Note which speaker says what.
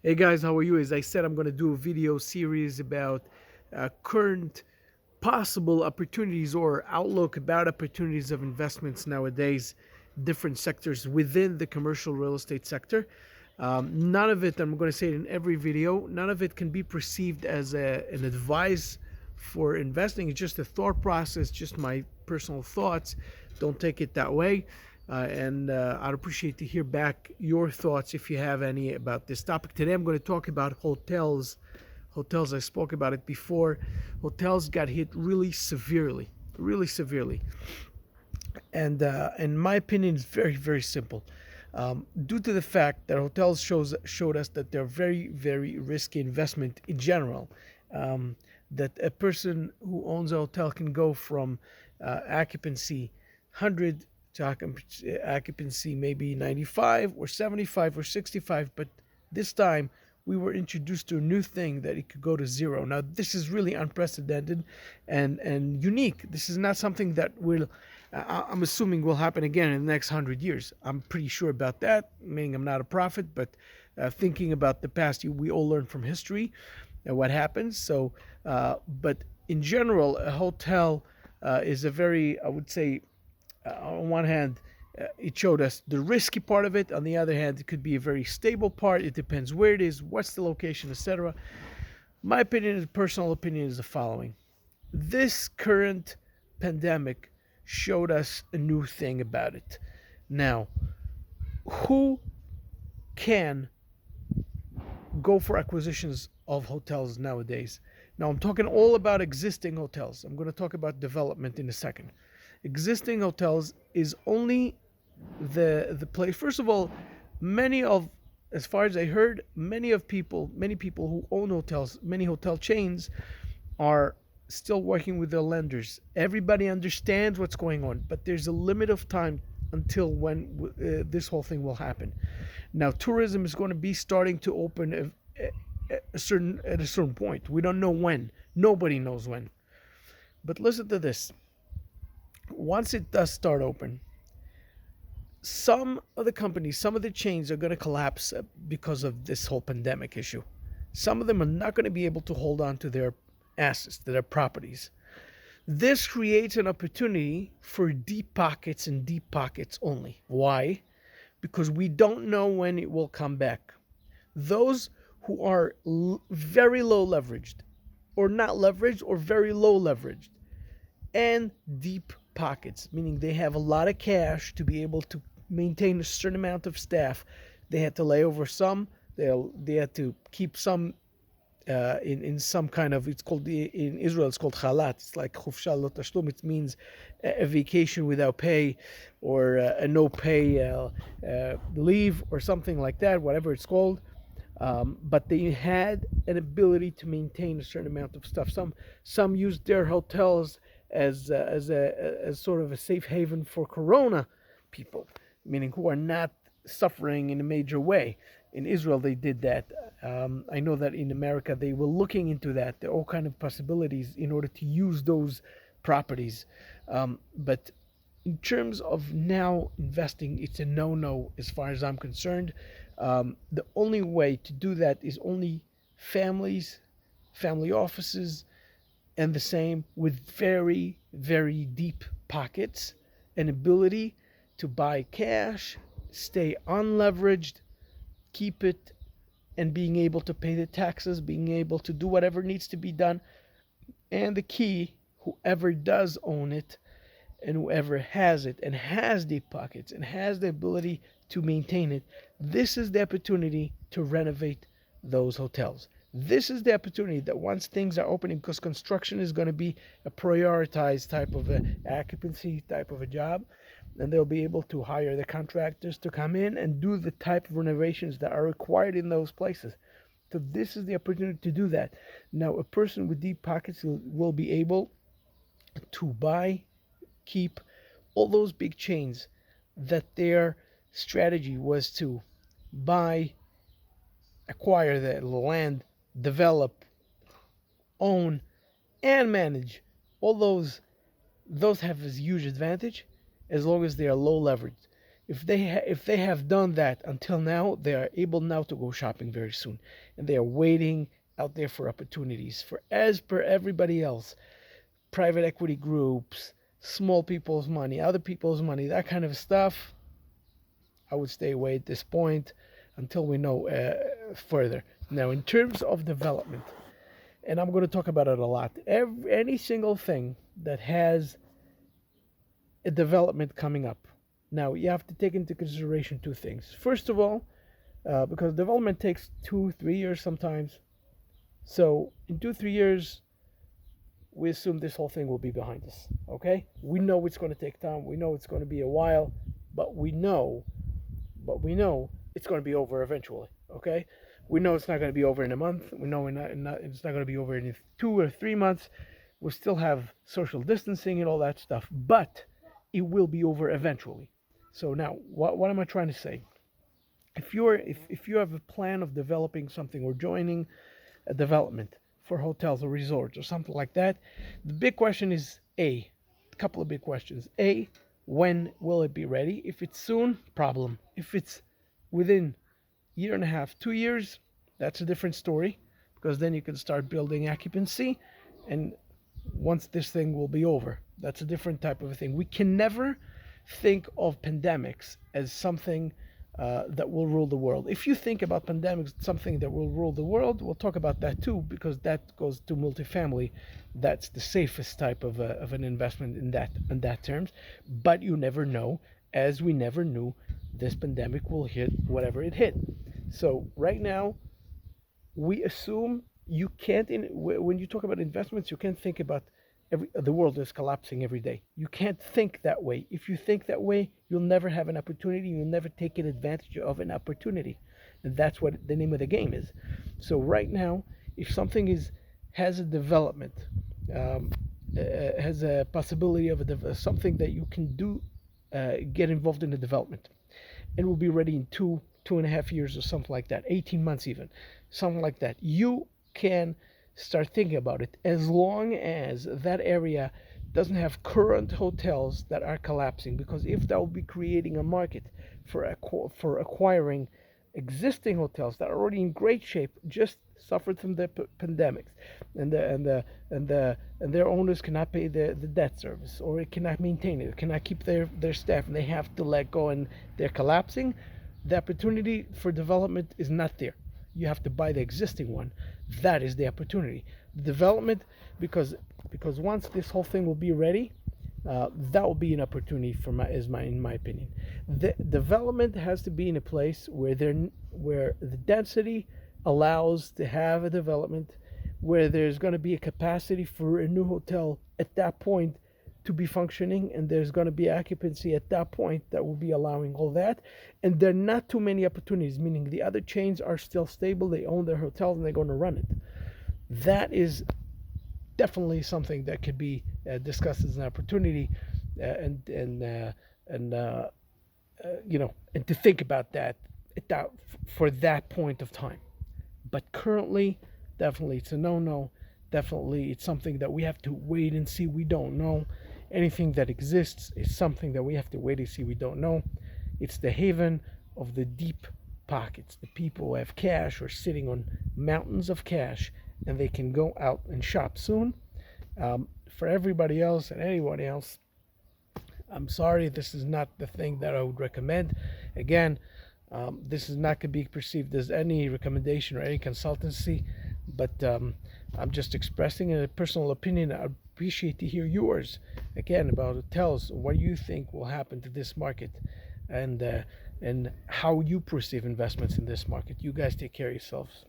Speaker 1: Hey guys, how are you? As I said, I'm going to do a video series about current possible opportunities or outlook about opportunities of investments nowadays, different sectors within the commercial real estate sector. None of it, I'm going to say it in every video, none of it can be perceived as an advice for investing. It's just a thought process, just my personal thoughts. Don't take it that way. And I'd appreciate to hear back your thoughts if you have any about this topic. Today I'm going to talk about hotels. Hotels, I spoke about it before. Hotels got hit really severely, really severely. And in my opinion, it's very, very simple. Due to the fact that hotels showed us that they're very, very risky investment in general. That a person who owns a hotel can go from occupancy 100 to occupancy maybe 95 or 75 or 65, but this time we were introduced to a new thing that it could go to zero. Now this is really unprecedented and unique. This is not something that will I'm assuming will happen again in the next 100 years. I'm pretty sure about that, meaning I'm not a prophet, but thinking about the past, we all learn from history what happens. But in general, a hotel is a very, I would say, on one hand, it showed us the risky part of it. On the other hand, it could be a very stable part. It depends where it is, what's the location, etc. My opinion, personal opinion, is the following: this current pandemic showed us a new thing about it. Now, who can go for acquisitions of hotels nowadays? Now, I'm talking all about existing hotels. I'm going to talk about development in a second. Existing hotels is only the place. First of all, many of, as far as I heard, many people who own hotels, many hotel chains are still working with their lenders. Everybody understands what's going on, but there's a limit of time until when this whole thing will happen. Now, tourism is going to be starting to open at a certain point. We don't know when. Nobody knows when. But listen to this. Once it does start open, some of the companies, some of the chains are going to collapse because of this whole pandemic issue. Some of them are not going to be able to hold on to their assets, to their properties. This creates an opportunity for deep pockets and deep pockets only. Why? Because we don't know when it will come back. Those who are very low leveraged, or not leveraged, or very low leveraged, and deep pockets, meaning they have a lot of cash to be able to maintain a certain amount of staff. They had to lay over some. They had to keep some in some kind of, it's called, in Israel it's called chalat. It's like chufsha lo tashlum. It means a vacation without pay, or a no pay leave, or something like that, whatever it's called. But they had an ability to maintain a certain amount of stuff. Some used their hotels as sort of a safe haven for Corona people, meaning who are not suffering in a major way. In Israel, they did that. I know that in America, they were looking into that. There are all kind of possibilities in order to use those properties. But in terms of now investing, it's a no-no as far as I'm concerned. The only way to do that is only families, family offices, and the same with very, very deep pockets and ability to buy cash, stay unleveraged, keep it, and being able to pay the taxes, being able to do whatever needs to be done. And the key, whoever does own it and whoever has it and has deep pockets and has the ability to maintain it, this is the opportunity to renovate those hotels. This is the opportunity that once things are opening, because construction is going to be a prioritized type of a occupancy type of a job, and they'll be able to hire the contractors to come in and do the type of renovations that are required in those places. So this is the opportunity to do that. Now, a person with deep pockets will be able to buy, keep all those big chains that their strategy was to buy, acquire the land, develop, own, and manage. All those have a huge advantage as long as they are low leveraged. if they have done that until now, they are able now to go shopping very soon, and they are waiting out there for opportunities. For as per everybody else, private equity groups, small people's money, other people's money, that kind of stuff, I would stay away at this point until we know further. Now, in terms of development, and I'm going to talk about it a lot, any single thing that has a development coming up. Now, you have to take into consideration two things. First of all, because development takes 2-3 years sometimes. So, in 2-3 years, we assume this whole thing will be behind us. Okay? We know it's going to take time. We know it's going to be a while, but we know it's going to be over eventually. Okay? We know it's not going to be over in a month. We know it's not going to be over in 2 or 3 months. We'll still have social distancing and all that stuff, but it will be over eventually. So now, what am I trying to say? If you have a plan of developing something or joining a development for hotels or resorts or something like that, the big question is a couple of big questions. A, when will it be ready? If it's soon, problem. If it's within year and a half, 2 years, that's a different story, because then you can start building occupancy, and once this thing will be over, that's a different type of a thing. We can never think of pandemics as something that will rule the world. If you think about pandemics, something that will rule the world, we'll talk about that too, because that goes to multifamily. That's the safest type of an investment in that terms. But you never know, as we never knew this pandemic will hit whatever it hit. So right now, we assume you can't. When you talk about investments, you can't think about the world is collapsing every day. You can't think that way. If you think that way, you'll never have an opportunity. You'll never take an advantage of an opportunity, and that's what the name of the game is. So right now, if something has a development, has a possibility of something that you can do, get involved in the development, and will be ready in 2.5 years or something like that, 18 months even, something like that. You can start thinking about it, as long as that area doesn't have current hotels that are collapsing, because if that will be creating a market for acquiring existing hotels that are already in great shape, just suffered from the pandemics, and their owners cannot pay the debt service, or it cannot maintain it, cannot keep their staff, and they have to let go, and they're collapsing. The opportunity for development is not there. You have to buy the existing one. That is the opportunity. The development, because once this whole thing will be ready, that will be an opportunity in my opinion. The development has to be in a place where the density allows to have a development, where there's going to be a capacity for a new hotel at that point to be functioning, and there's going to be occupancy at that point that will be allowing all that, and there are not too many opportunities, meaning the other chains are still stable, they own their hotels, and they're going to run it. That is definitely something that could be discussed as an opportunity, and to think about that for that point of time. But currently, definitely it's a no-no. Definitely it's something that we have to wait and see. We don't know. Anything that exists is something that we have to wait and see. We don't know. It's the haven of the deep pockets. The people who have cash are sitting on mountains of cash, and they can go out and shop soon. For everybody else and anyone else, I'm sorry, this is not the thing that I would recommend. Again, this is not going to be perceived as any recommendation or any consultancy, but I'm just expressing a personal opinion. I appreciate to hear yours, again, about hotels. What do you think will happen to this market, and how you perceive investments in this market? You guys take care of yourselves.